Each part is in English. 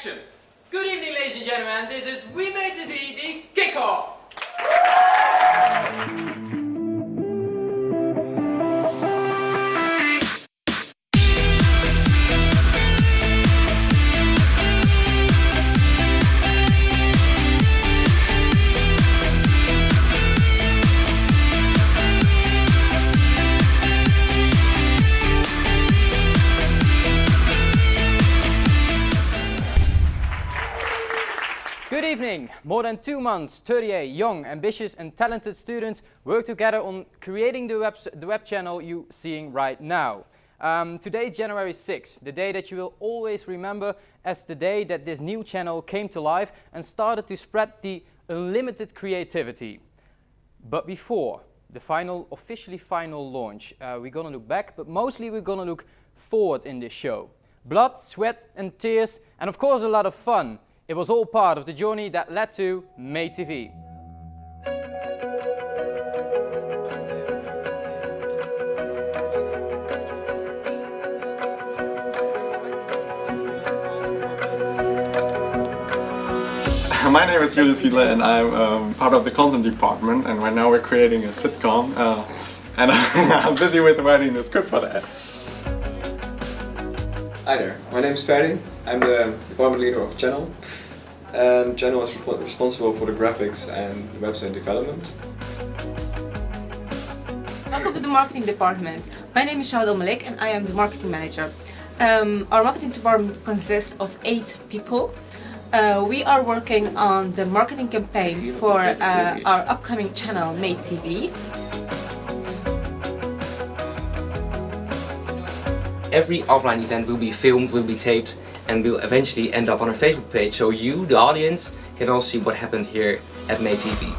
Action! Good evening, ladies and gentlemen. This is mADE, the kickoff. Good evening. More than 2 months, 38 young, ambitious and talented students work together on creating the web channel you're seeing right now. Today is January 6th, the day that you will always remember as the day that this new channel came to life and started to spread the unlimited creativity. But before the officially final launch, we're gonna look back, but mostly we're gonna look forward in this show. Blood, sweat and tears, and of course a lot of fun. It was all part of the journey that led to mADE. My name is Julius Fiedler and I'm part of the content department, and right now we're creating a sitcom and I'm busy with writing the script for that. Hi there, my name is Ferdy. I'm the department leader of Channel, and Channel is responsible for the graphics and the website development. Welcome to the marketing department. My name is Shahad Al-Malik and I am the marketing manager. Our marketing department consists of 8 people. We are working on the marketing campaign for our upcoming channel mADE. Every offline event will be filmed, will be taped, and will eventually end up on our Facebook page, so you, the audience, can all see what happened here at mADE.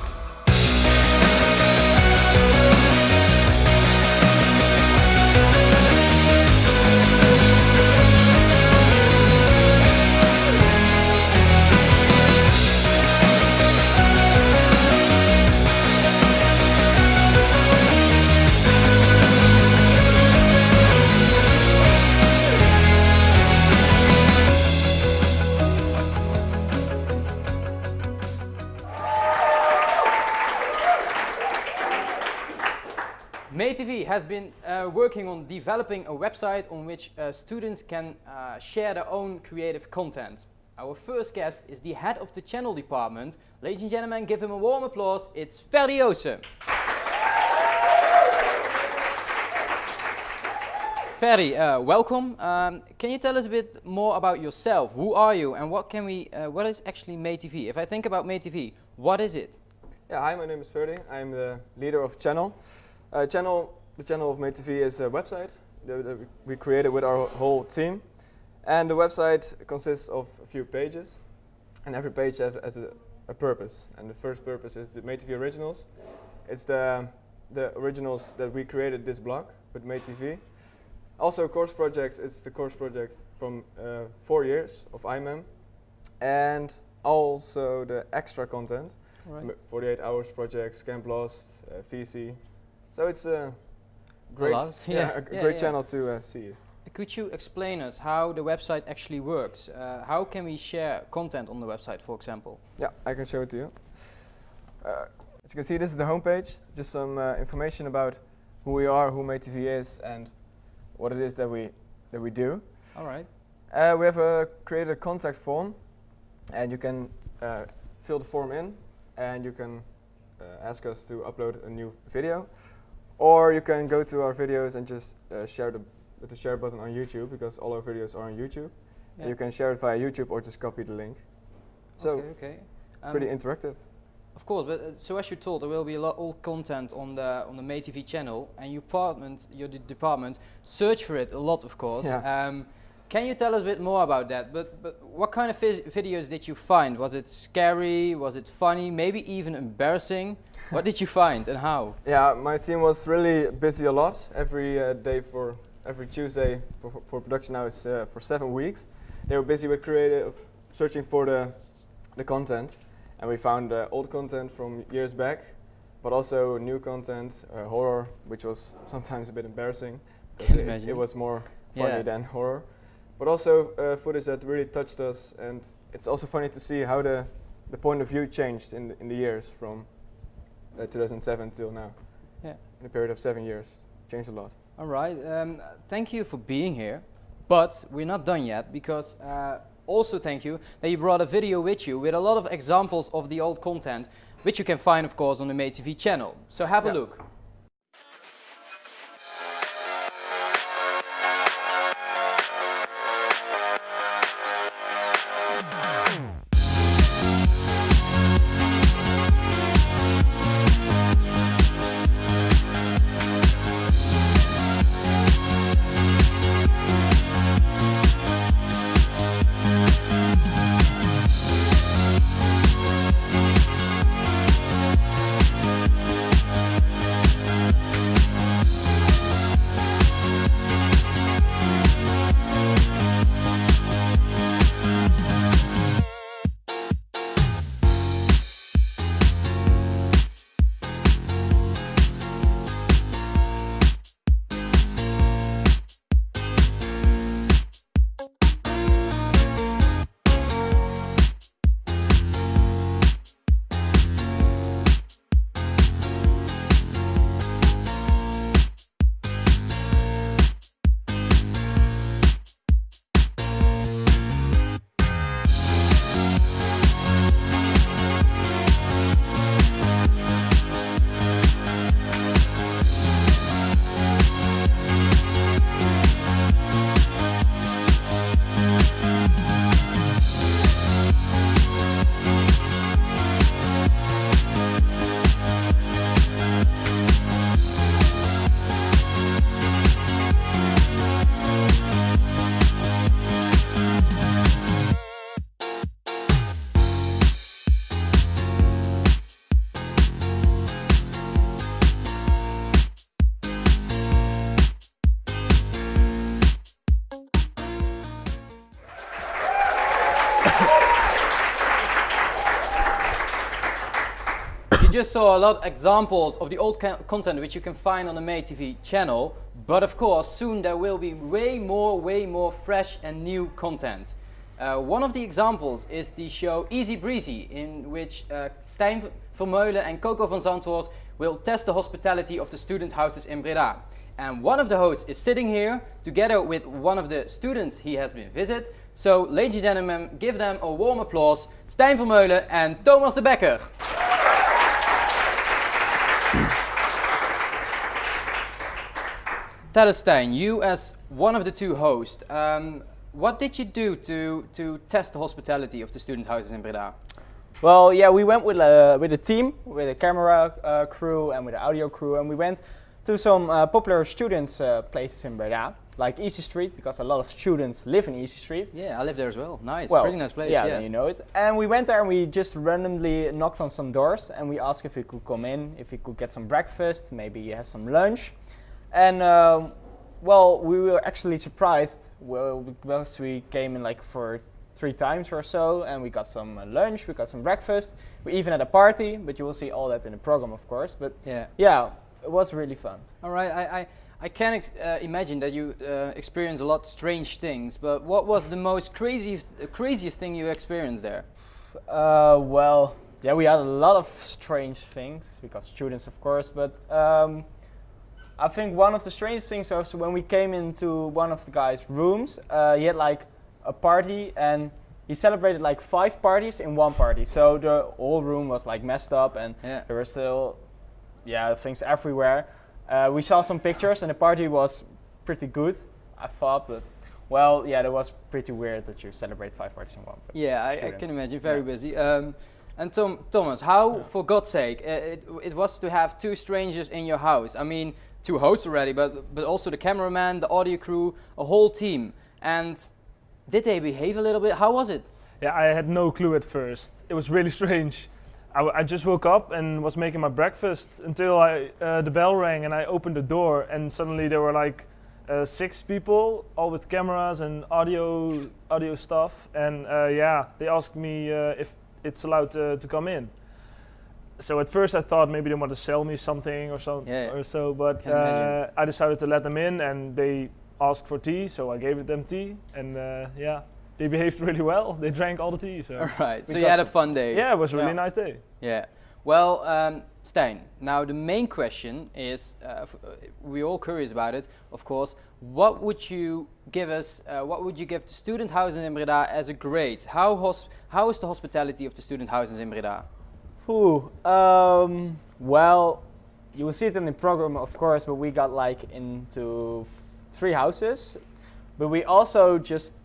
mADE has been working on developing a website on which students can share their own creative content. Our first guest is the head of the channel department. Ladies and gentlemen, give him a warm applause. It's Ferdy. Ferdy, welcome. Can you tell us a bit more about yourself? Who are you and what is actually mADE? If I think about mADE, what is it? Yeah, hi, my name is Ferdy. I'm the leader of Channel. The channel of mADE is a website that we created with our whole team, and the website consists of a few pages, and every page has a purpose. And the first purpose is the mADE originals. It's the originals that we created this blog with mADE. Also course projects. It's the course projects from 4 years of IMEM, and also the extra content, right. 48 hours projects, Camp Lost, VC. So it's a great, great channel to see. Could you explain us how the website actually works? How can we share content on the website, for example? Yeah, I can show it to you. As you can see, this is the homepage. Just some information about who we are, who mADE is, and what it is that we do. All right. We have created a contact form, and you can fill the form in, and you can ask us to upload a new video. Or you can go to our videos and just share with the share button on YouTube, because all our videos are on YouTube. Yeah. You can share it via YouTube or just copy the link. So it's pretty interactive. Of course, but so as you told, there will be a lot of content on the mADE channel, and your department search for it a lot, of course. Yeah. Can you tell us a bit more about that? But what kind of videos did you find? Was it scary? Was it funny? Maybe even embarrassing? What did you find and how? Yeah, my team was really busy a lot. Every day every Tuesday for production now is for 7 weeks. They were busy with searching for the content, and we found old content from years back, but also new content, horror, which was sometimes a bit embarrassing. It was more funny than horror. But also footage that really touched us and it's also funny to see how the point of view changed in the years from 2007 till now. Yeah. In a period of 7 years, changed a lot. All right. Thank you for being here, but we're not done yet because also thank you that you brought a video with you with a lot of examples of the old content, which you can find, of course, on the mADE channel. So have a look. You just saw a lot of examples of the old content which you can find on the mADE channel, but of course soon there will be way more fresh and new content. One of the examples is the show Easy Breezy, in which Stijn Vermeulen and Coco van Zandvoort will test the hospitality of the student houses in Breda. And one of the hosts is sitting here together with one of the students he has been visit. So ladies and gentlemen, give them a warm applause, Stijn Vermeulen and Thomas de Bekker. Tell us, Stijn, you as one of the two hosts, what did you do to test the hospitality of the student houses in Breda? Well, yeah, we went with a team, with a camera crew and with an audio crew, and we went to some popular students' places in Breda, like Easy Street, because a lot of students live in Easy Street. Yeah, I live there as well. Nice, well, pretty nice place. Yeah, then you know it. And we went there and we just randomly knocked on some doors and we asked if we could come in, if we could get some breakfast, maybe have some lunch. And well, we were actually surprised, well, because we came in like for 3 times or so, and we got some lunch, we got some breakfast, we even had a party, but you will see all that in the program, of course. But yeah, it was really fun. All right, I can imagine that you experience a lot of strange things, but what was the most craziest thing you experienced there? Well, yeah, we had a lot of strange things, because students, of course, but I think one of the strangest things was when we came into one of the guys' rooms, he had like a party and he celebrated like 5 parties in one party. So the whole room was like messed up and there were still things everywhere. We saw some pictures and the party was pretty good, I thought, but well, yeah, that was pretty weird that you celebrate 5 parties in one. Yeah, I can imagine, very busy. And Thomas, how, for God's sake, it was to have 2 strangers in your house? I mean, 2 hosts already, but also the cameraman, the audio crew, a whole team. And did they behave a little bit? How was it? Yeah, I had no clue at first. It was really strange. I just woke up and was making my breakfast until the bell rang and I opened the door and suddenly there were like 6 people, all with cameras and audio stuff. And yeah, they asked me if it's allowed to come in. So at first I thought maybe they want to sell me something or so, but I decided to let them in and they asked for tea, so I gave them tea and yeah. they behaved really well. They drank all the tea. So. All right, so you had a fun day. Yeah, it was a really nice day. Yeah. Well, Stijn, now the main question is, we're all curious about it, of course. What would you give us, what would you give the student houses in Breda as a grade? How is the hospitality of the student houses in Breda? Well, you will see it in the program, of course, but we got like into 3 houses. But we also just,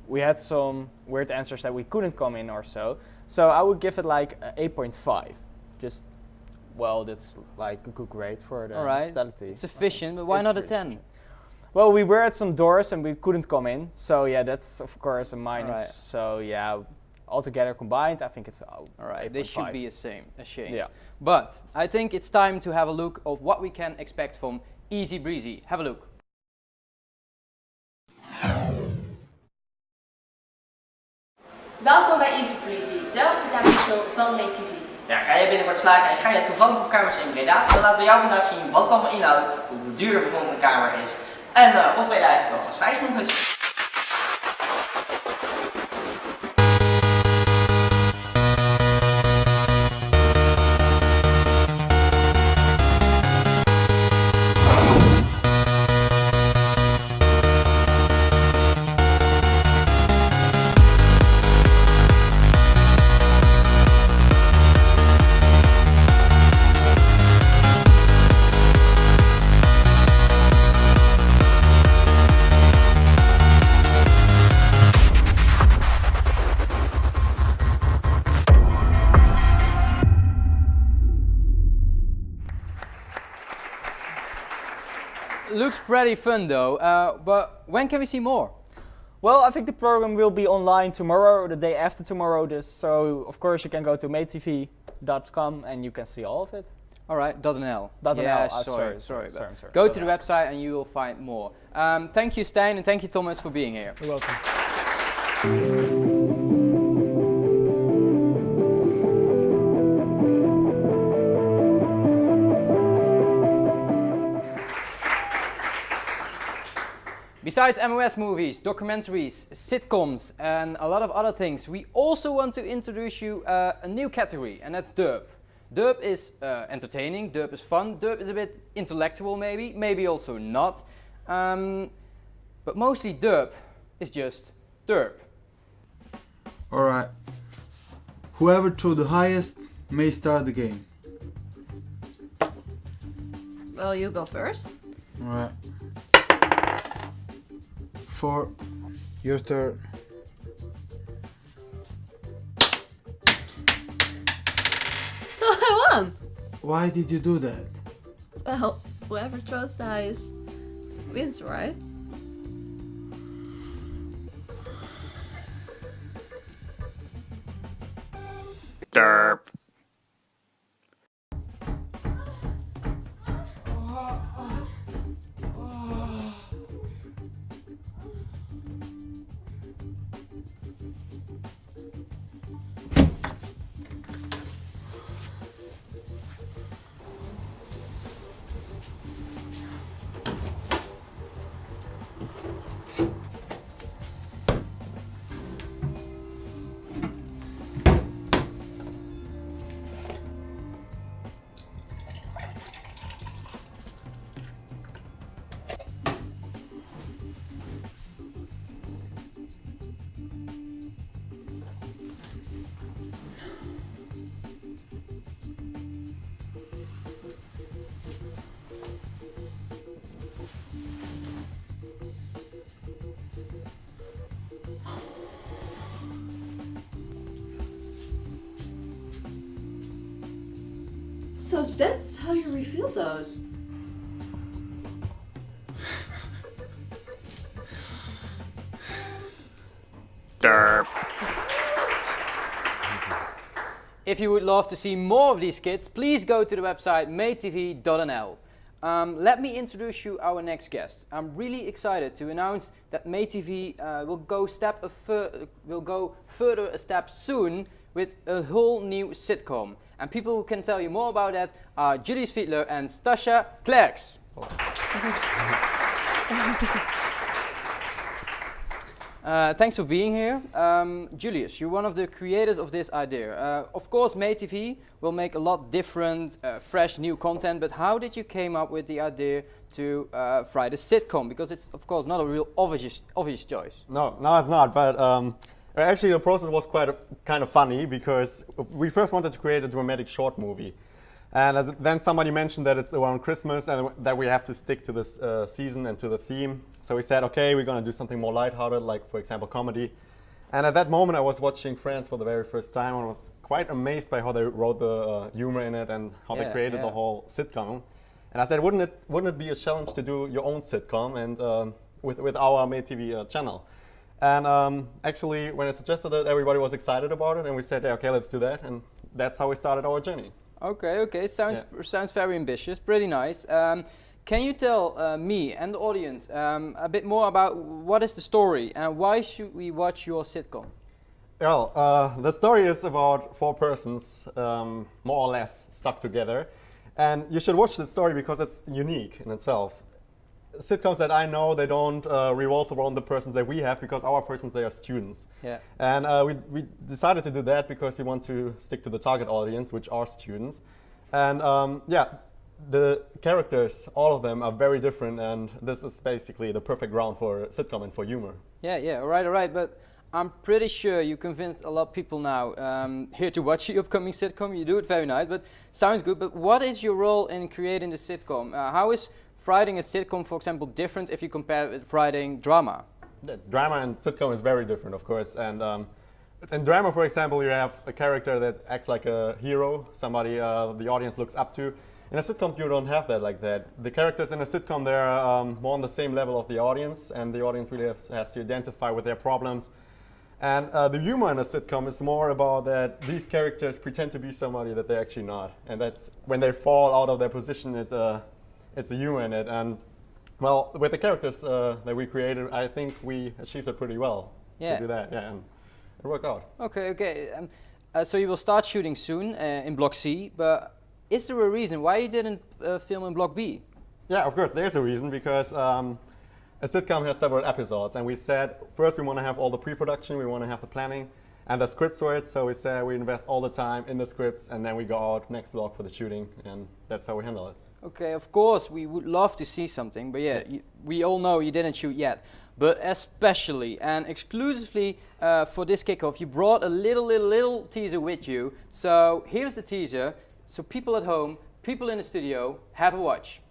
we had some weird answers that we couldn't come in or so. So I would give it like 8.5. Just, well, that's like a good grade for the hospitality. It's sufficient, but why not a 10? Well, we were at some doors and we couldn't come in. So yeah, that's of course a minus. Right. So yeah, altogether combined, I think it's all right. They should be ashamed. Yeah. But I think it's time to have a look of what we can expect from Easy Breezy. Have a look. Welkom bij Easy Breezy, de hospitality show van mADE TV. Ja, ga je binnenkort slagen en ga je toevallig op kamers in Breda, dan laten we jou vandaag zien wat het allemaal inhoudt, hoe duur bijvoorbeeld een kamer is en of Breda eigenlijk wel gastvrij genoeg is. Looks pretty fun though, but when can we see more? Well, I think the program will be online tomorrow or the day after tomorrow. So of course you can go to madetv.com and you can see all of it. All right, .nl. .nl. Sorry. Sorry. Go to the website and you will find more. Thank you, Stijn, and thank you, Thomas, for being here. You're welcome. Besides MOS movies, documentaries, sitcoms, and a lot of other things, we also want to introduce you a new category, and that's derp. Derp is entertaining, derp is fun, derp is a bit intellectual maybe also not. But mostly derp is just derp. Alright. Whoever threw the highest may start the game. Well, you go first. Alright. 4, your turn. So I won! Why did you do that? Well, whoever throws the highest wins, right? Derp. So that's how you reveal those. Derp. If you would love to see more of these skits, please go to the website madetv.nl. Let me introduce you our next guest. I'm really excited to announce that mADE will go further a step soon with a whole new sitcom. And people who can tell you more about that are Julius Fiedler and Stasha Klerks. Thanks for being here. Julius, you're one of the creators of this idea. Of course, mADE will make a lot different, fresh, new content, but how did you came up with the idea to write a sitcom? Because it's, of course, not a real obvious choice. No, it's not, but actually the process was kind of funny because we first wanted to create a dramatic short movie. And then somebody mentioned that it's around Christmas and that we have to stick to this season and to the theme. So we said, okay, we're going to do something more lighthearted, like, for example, comedy. And at that moment, I was watching Friends for the very first time and I was quite amazed by how they wrote the humor in it and how they created the whole sitcom. And I said, wouldn't it be a challenge to do your own sitcom and with our mADE channel? And actually, when I suggested it, everybody was excited about it, and we said, yeah, okay, let's do that. And that's how we started our journey. Okay, sounds very ambitious, pretty nice. Can you tell me and the audience a bit more about what is the story and why should we watch your sitcom? Well, the story is about 4 persons, more or less, stuck together. And you should watch the story because it's unique in itself. Sitcoms that I know, they don't revolve around the persons that we have because our persons, they are students. Yeah. And we decided to do that because we want to stick to the target audience, which are students. And yeah, the characters, all of them are very different, and this is basically the perfect ground for a sitcom and for humor. Yeah, all right, but I'm pretty sure you convinced a lot of people now here to watch the upcoming sitcom. You do it very nice, but sounds good. But what is your role in creating the sitcom? How is writing a sitcom, for example, different if you compare it with writing drama? The drama and sitcom is very different, of course. And in drama, for example, you have a character that acts like a hero, somebody the audience looks up to. In a sitcom, you don't have that like that. The characters in a sitcom, they're more on the same level of the audience, and the audience really has to identify with their problems. And the humor in a sitcom is more about that these characters pretend to be somebody that they're actually not. And that's when they fall out of their position, it's a humor in it. And well, with the characters that we created, I think we achieved it pretty well to do that. Yeah, and it worked out. Okay. So you will start shooting soon in Block C, but is there a reason why you didn't film in Block B? Yeah, of course, there's a reason, because a sitcom has several episodes, and we said first we want to have all the pre-production, we want to have the planning, and the scripts for it, so we said we invest all the time in the scripts, and then we go out next block for the shooting, and that's how we handle it. Okay, of course, we would love to see something, but yeah, we all know you didn't shoot yet. But especially and exclusively for this kickoff, you brought a little teaser with you. So here's the teaser. So people at home, people in the studio, have a watch.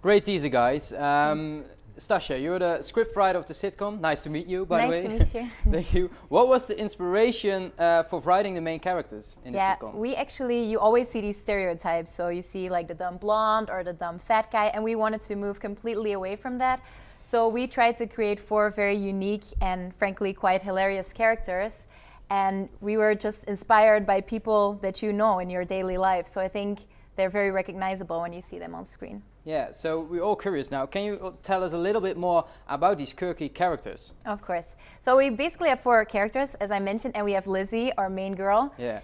Great teaser, guys. Stasha, you're the scriptwriter of the sitcom. Nice to meet you, by the way. Nice to meet you. Thank you. What was the inspiration for writing the main characters in the sitcom? We actually, you always see these stereotypes. So you see like the dumb blonde or the dumb fat guy, and we wanted to move completely away from that. So we tried to create 4 very unique and frankly quite hilarious characters. And we were just inspired by people that you know in your daily life. So I think they're very recognizable when you see them on screen. Yeah, so we're all curious now. Can you tell us a little bit more about these quirky characters? Of course. So we basically have 4 characters, as I mentioned, and we have Lizzie, our main girl. Yeah.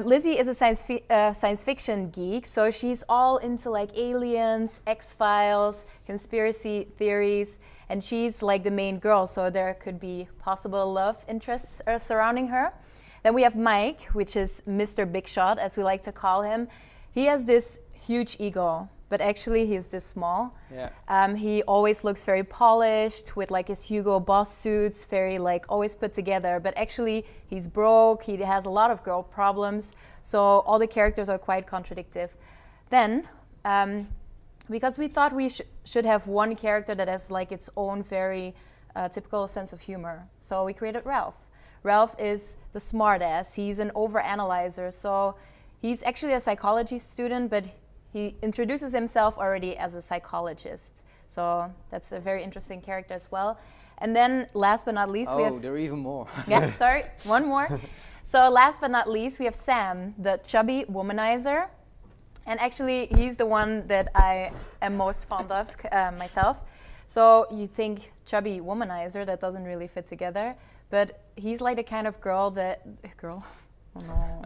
Lizzie is a science fiction geek, so she's all into like aliens, X-Files, conspiracy theories, and she's like the main girl, so there could be possible love interests surrounding her. Then we have Mike, which is Mr. Big Shot, as we like to call him. He has this huge ego, but actually he's this small. Yeah. He always looks very polished with like his Hugo Boss suits, very like always put together, but actually he's broke, he has a lot of girl problems, so all the characters are quite contradictive. Then, because we thought we should have one character that has like its own very typical sense of humor, so we created Ralph. Ralph is the smartass, he's an overanalyzer, so he's actually a psychology student, but he introduces himself already as a psychologist. So that's a very interesting character as well. And then last but not least, we have... Oh, there are even more. Yeah, sorry, one more. So last but not least, we have Sam, the chubby womanizer. And actually, he's the one that I am most fond of myself. So you think chubby womanizer, that doesn't really fit together. But he's like the kind of girl that... Girl? Oh no.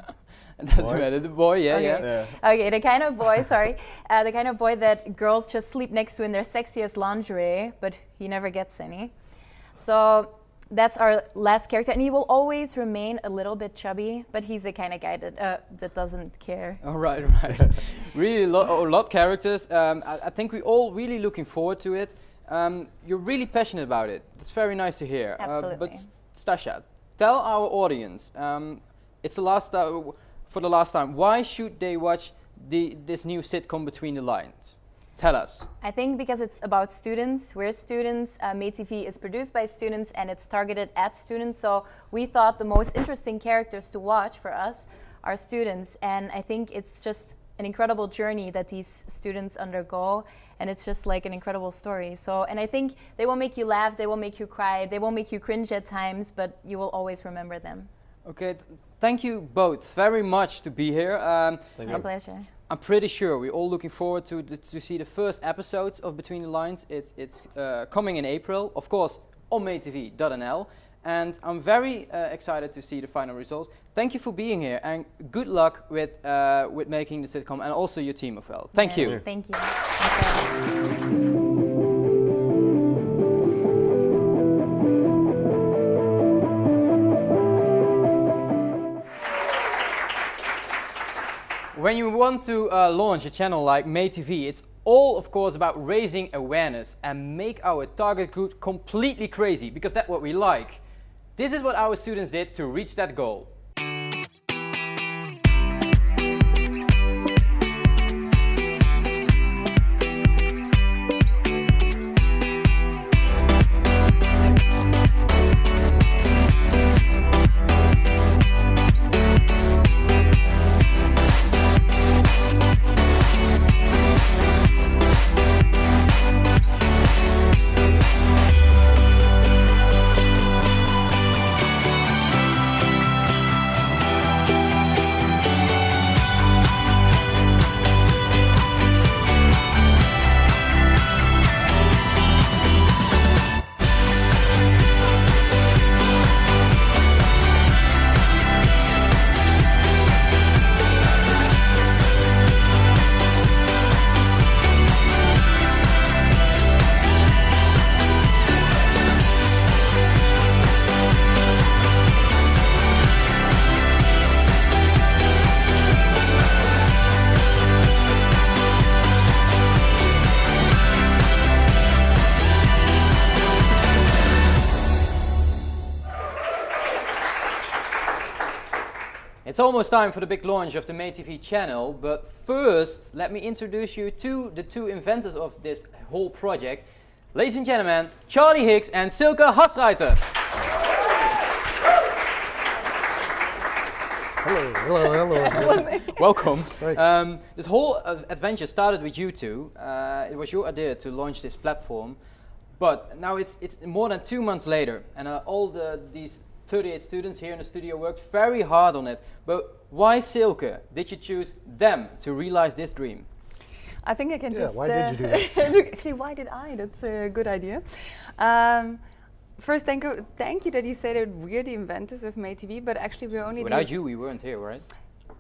Doesn't matter, the boy, yeah. Okay, the kind of boy, sorry. The kind of boy that girls just sleep next to in their sexiest lingerie, but he never gets any. So that's our last character, and he will always remain a little bit chubby, but he's the kind of guy that doesn't care. Oh, right. Really a lot of characters. I think we're all really looking forward to it. You're really passionate about it. It's very nice to hear. Absolutely. But Stasha, tell our audience, it's the last for the last time, why should they watch this new sitcom Between the Lines? Tell us. I think because it's about students. We're students. mADE is produced by students and it's targeted at students. So we thought the most interesting characters to watch for us are students. And I think it's just an incredible journey that these students undergo. And it's just like an incredible story. So, and I think they will make you laugh, they will make you cry, they will make you cringe at times, but you will always remember them. Okay, thank you both very much to be here. My pleasure. I'm pretty sure we're all looking forward to see the first episodes of Between the Lines. It's coming in April, of course, on mADE.nl. And I'm very excited to see the final results. Thank you for being here, and good luck with making the sitcom, and also your team as well. Thank you. Thank you. When you want to launch a channel like mADE, it's all, of course, about raising awareness and make our target group completely crazy, because that's what we like. This is what our students did to reach that goal. It's almost time for the big launch of the mADE channel, but first let me introduce you to the two inventors of this whole project. Ladies and gentlemen, Charlie Hicks and Silke Hasreiter. Hello. Welcome. This whole adventure started with you two. It was your idea to launch this platform, but now it's more than 2 months later, and all these 38 students here in the studio worked very hard on it. But why, Silke, did you choose them to realize this dream? I think I can just... why did you do that? Actually, why did I? That's a good idea. First, thank you that you said that we're the inventors of mADE, but actually we're only... Without you, we weren't here, right?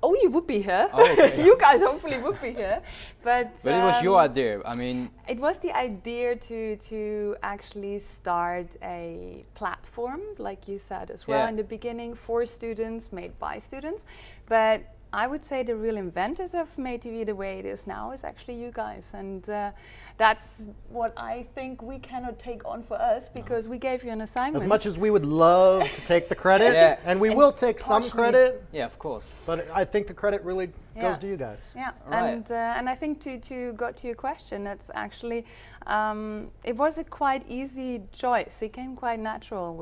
Oh, you would be here. Oh, okay. You guys hopefully would be here. But it was your idea. I mean, it was the idea to actually start a platform, like you said as well in the beginning, for students, made by students. But I would say the real inventors of mADE the way it is now is actually you guys, and that's what I think we cannot take on for us, because we gave you an assignment. As much as we would love to take the credit, and we will take some credit. Yeah, of course. But I think the credit really goes to you guys. Yeah, right. And I think to go to your question, that's actually it was a quite easy choice. It came quite natural.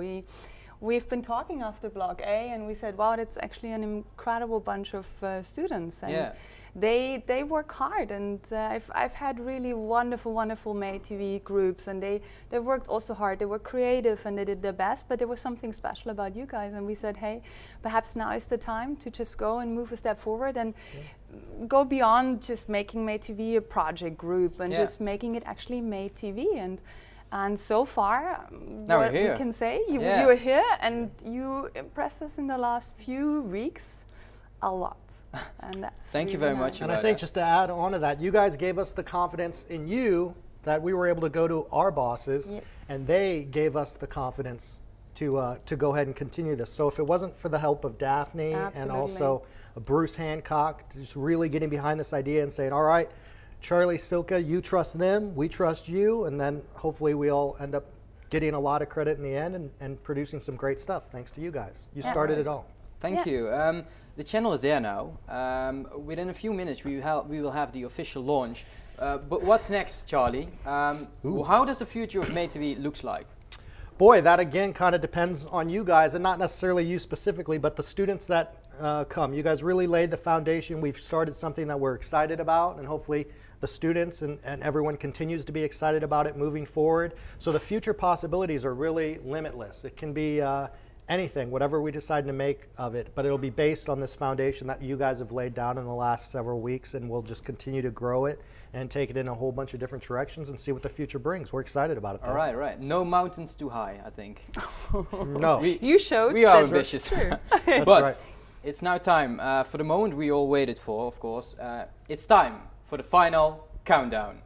We've been talking after Block A, and we said, wow, that's actually an incredible bunch of students, and they work hard, and I've had really wonderful mADE groups, and they worked also hard. They were creative and they did their best, but there was something special about you guys, and we said, hey, perhaps now is the time to just go and move a step forward and go beyond just making mADE a project group and just making it actually mADE. And so far, what we can say, you are here, and you impressed us in the last few weeks a lot. And thank you very much. And I think just to add on to that, you guys gave us the confidence in you that we were able to go to our bosses, and they gave us the confidence to go ahead and continue this. So if it wasn't for the help of Daphne and also Bruce Hancock, just really getting behind this idea and saying, all right, Charlie, Silke, you trust them, we trust you, and then hopefully we all end up getting a lot of credit in the end and producing some great stuff thanks to you guys. You started it all. Thank you. The channel is there now. Within a few minutes we will have the official launch. But what's next, Charlie? How does the future of mADE looks like? Boy, that again kind of depends on you guys, and not necessarily you specifically, but the students that come. You guys really laid the foundation. We've started something that we're excited about, and hopefully the students and everyone continues to be excited about it moving forward. So the future possibilities are really limitless. It can be anything, whatever we decide to make of it, but it'll be based on this foundation that you guys have laid down in the last several weeks, and we'll just continue to grow it and take it in a whole bunch of different directions and see what the future brings. We're excited about it, though. All right, right. No mountains too high, I think. No. You showed. We are ambitious. That's but right. It's now time for the moment we all waited for, of course. It's time for the final countdown.